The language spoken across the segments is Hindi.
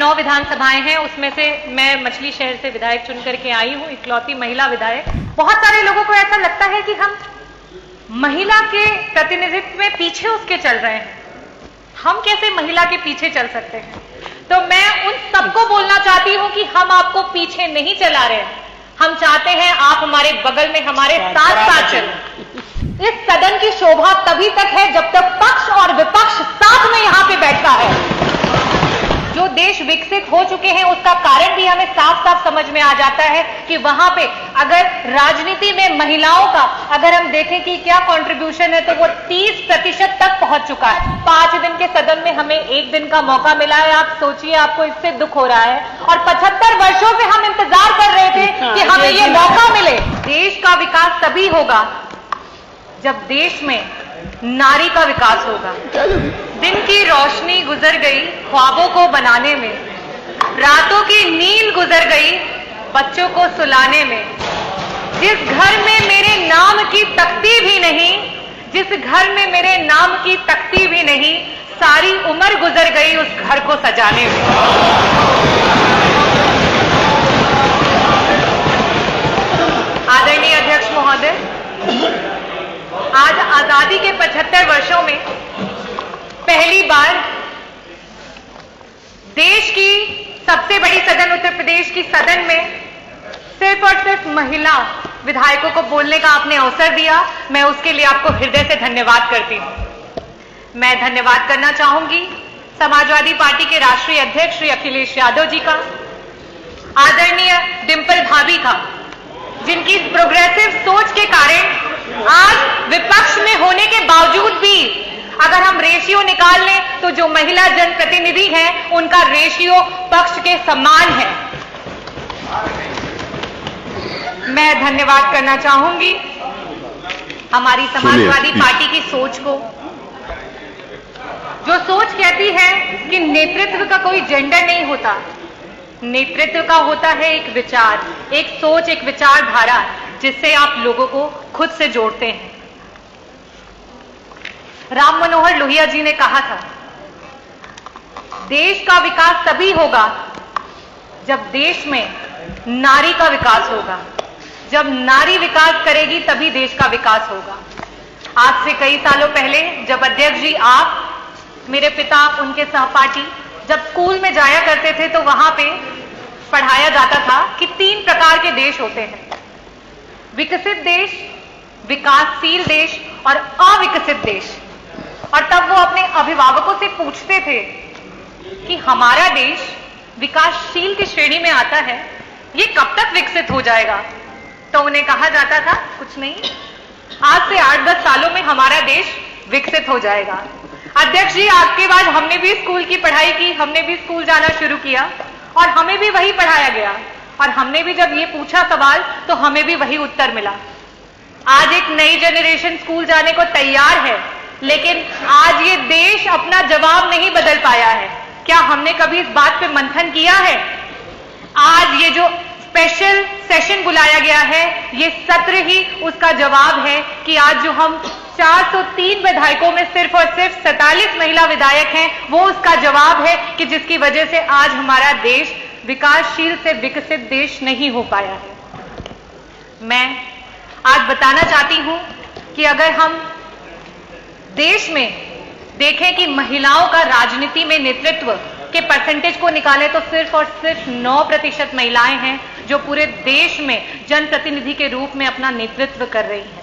9 विधानसभाएं हैं, उसमें से मैं मछली शहर से विधायक चुन करके आई हूं, इकलौती महिला विधायक। बहुत सारे लोगों को ऐसा लगता है कि हम महिला के प्रतिनिधित्व में पीछे उसके चल रहे हैं। हम कैसे महिला के पीछे चल सकते हैं? तो मैं उन सबको बोलना चाहती हूं कि हम आपको पीछे नहीं चला रहे हैं। हम चाहते हैं आप हमारे बगल में हमारे साथ साथ चलें। इस सदन की शोभा तभी तक है जब तक पक्ष और विपक्ष साथ में यहां पे बैठता है। जो देश विकसित हो चुके हैं उसका कारण भी हमें साफ साफ समझ में आ जाता है कि वहां पे अगर राजनीति में महिलाओं का अगर हम देखें कि क्या कंट्रीब्यूशन है तो वो 30% तक पहुंच चुका है। 5 दिन के सदन में हमें 1 दिन का मौका मिला है। आप सोचिए, आपको इससे दुख हो रहा है और 75 वर्षों से हम इंतजार कर रहे थे कि हमें ये मौका मिले। देश का विकास तभी होगा जब देश में नारी का विकास होगा। दिन की रोशनी गुजर गई ख्वाबों को बनाने में, रातों की नींद गुजर गई बच्चों को सुलाने में। जिस घर में मेरे नाम की तख्ती भी नहीं, जिस घर में मेरे नाम की तख्ती भी नहीं, सारी उम्र गुजर गई उस घर को सजाने में। आदरणीय अध्यक्ष महोदय, आज आजादी के 75 वर्षों में पहली बार देश की सबसे बड़ी सदन उत्तर प्रदेश की सदन में सिर्फ और सिर्फ महिला विधायकों को बोलने का आपने अवसर दिया। मैं उसके लिए आपको हृदय से धन्यवाद करती हूं। मैं धन्यवाद करना चाहूंगी समाजवादी पार्टी के राष्ट्रीय अध्यक्ष श्री अखिलेश यादव जी का, आदरणीय डिंपल भाभी का, जिनकी प्रोग्रेसिव सोच के कारण आज विपक्ष में होने के बावजूद भी अगर हम रेशियो निकाल लें तो जो महिला जनप्रतिनिधि हैं उनका रेशियो पक्ष के समान है। मैं धन्यवाद करना चाहूंगी हमारी समाजवादी पार्टी की सोच को, जो सोच कहती है कि नेतृत्व का कोई जेंडर नहीं होता। नेतृत्व का होता है एक विचार, एक सोच, एक विचारधारा जिससे आप लोगों को खुद से जोड़ते हैं। राम मनोहर लोहिया जी ने कहा था, देश का विकास तभी होगा जब देश में नारी का विकास होगा। जब नारी विकास करेगी तभी देश का विकास होगा। आज से कई सालों पहले जब अध्यक्ष जी आप, मेरे पिता, उनके सहपाठी जब स्कूल में जाया करते थे तो वहां पे पढ़ाया जाता था कि 3 प्रकार के देश होते हैं, विकसित देश, विकासशील देश और अविकसित देश। और तब वो अपने अभिभावकों से पूछते थे कि हमारा देश विकासशील की श्रेणी में आता है, ये कब तक विकसित हो जाएगा? तो उन्हें कहा जाता था कुछ नहीं, आज से 8-10 सालों में हमारा देश विकसित हो जाएगा। अध्यक्ष जी, आपके बाद हमने भी स्कूल की पढ़ाई की, हमने भी स्कूल जाना शुरू किया और हमें भी वही पढ़ाया गया और हमने भी जब ये पूछा सवाल तो हमें भी वही उत्तर मिला। आज एक नई जनरेशन स्कूल जाने को तैयार है, लेकिन आज ये देश अपना जवाब नहीं बदल पाया है। क्या हमने कभी इस बात पे मंथन किया है? आज ये जो स्पेशल सेशन बुलाया गया है, ये सत्र ही उसका जवाब है कि आज जो हम 403 विधायकों में सिर्फ और सिर्फ 47 महिला विधायक हैं, वो उसका जवाब है कि जिसकी वजह से आज हमारा देश विकासशील से विकसित देश नहीं हो पाया है। मैं आज बताना चाहती हूं कि अगर हम देश में देखें कि महिलाओं का राजनीति में नेतृत्व के परसेंटेज को निकालें तो सिर्फ और सिर्फ 9% महिलाएं हैं जो पूरे देश में जनप्रतिनिधि के रूप में अपना नेतृत्व कर रही हैं।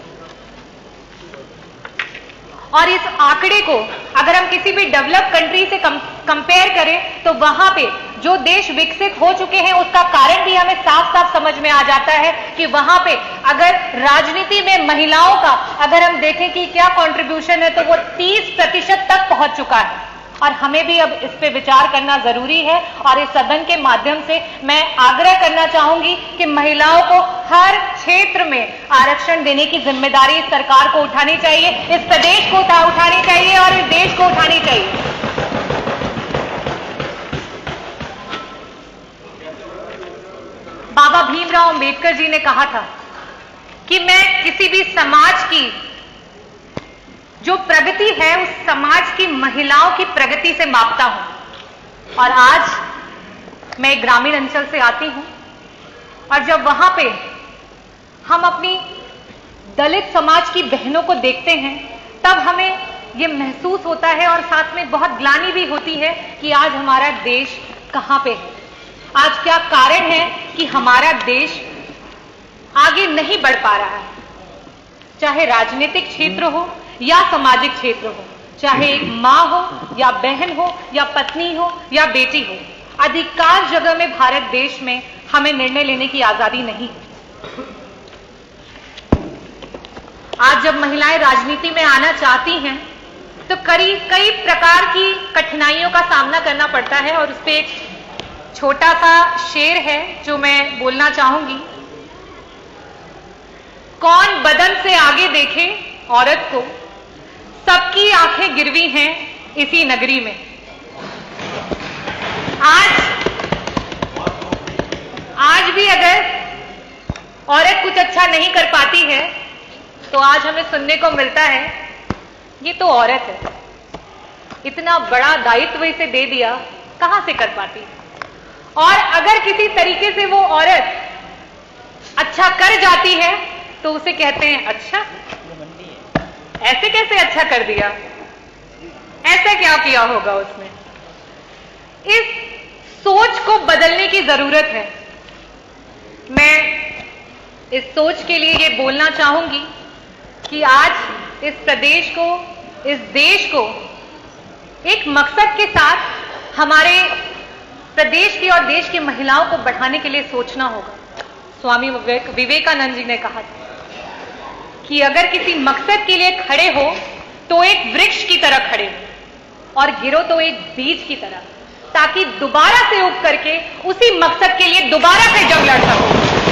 और इस आंकड़े को अगर हम किसी भी डेवलप कंट्री से कंपेयर करें तो वहां पे जो देश विकसित हो चुके हैं उसका कारण भी हमें साफ साफ समझ में आ जाता है कि वहां पे अगर राजनीति में महिलाओं का अगर हम देखें कि क्या कंट्रीब्यूशन है तो वो 30% तक पहुंच चुका है। और हमें भी अब इस पे विचार करना जरूरी है और इस सदन के माध्यम से मैं आग्रह करना चाहूंगी कि महिलाओं को हर क्षेत्र में आरक्षण देने की जिम्मेदारी इस सरकार को उठानी चाहिए, इस प्रदेश को उठानी चाहिए और इस देश को उठानी चाहिए। बाबा भीमराव अंबेडकर जी ने कहा था कि मैं किसी भी समाज की जो प्रगति है उस समाज की महिलाओं की प्रगति से मापता हूं। और आज मैं एक ग्रामीण अंचल से आती हूं और जब वहां पे हम अपनी दलित समाज की बहनों को देखते हैं तब हमें ये महसूस होता है और साथ में बहुत ग्लानि भी होती है कि आज हमारा देश कहां पे है, आज क्या कारण है कि हमारा देश आगे नहीं बढ़ पा रहा है। चाहे राजनीतिक क्षेत्र हो या सामाजिक क्षेत्र हो, चाहे एक मां हो या बहन हो या पत्नी हो या बेटी हो, अधिकांश जगह में भारत देश में हमें निर्णय लेने की आजादी नहीं है। आज जब महिलाएं राजनीति में आना चाहती हैं तो कई प्रकार की कठिनाइयों का सामना करना पड़ता है और उस पर एक छोटा सा शेर है जो मैं बोलना चाहूंगी। कौन बदन से आगे देखे औरत को, सबकी आंखें गिरवी हैं इसी नगरी में। आज भी अगर औरत कुछ अच्छा नहीं कर पाती है तो आज हमें सुनने को मिलता है ये तो औरत है, इतना बड़ा दायित्व इसे दे दिया, कहां से कर पाती है। और अगर किसी तरीके से वो औरत अच्छा कर जाती है तो उसे कहते हैं अच्छा, ऐसे कैसे अच्छा कर दिया, ऐसा क्या किया होगा उसने। इस सोच को बदलने की जरूरत है। मैं इस सोच के लिए ये बोलना चाहूंगी कि आज इस प्रदेश को, इस देश को एक मकसद के साथ हमारे प्रदेश की और देश की महिलाओं को बढ़ाने के लिए सोचना होगा। स्वामी विवेकानंद जी ने कहा था कि अगर किसी मकसद के लिए खड़े हो तो एक वृक्ष की तरह खड़े हो और गिरो तो एक बीज की तरह, ताकि दोबारा से उग करके उसी मकसद के लिए दोबारा से जंग लड़ सको।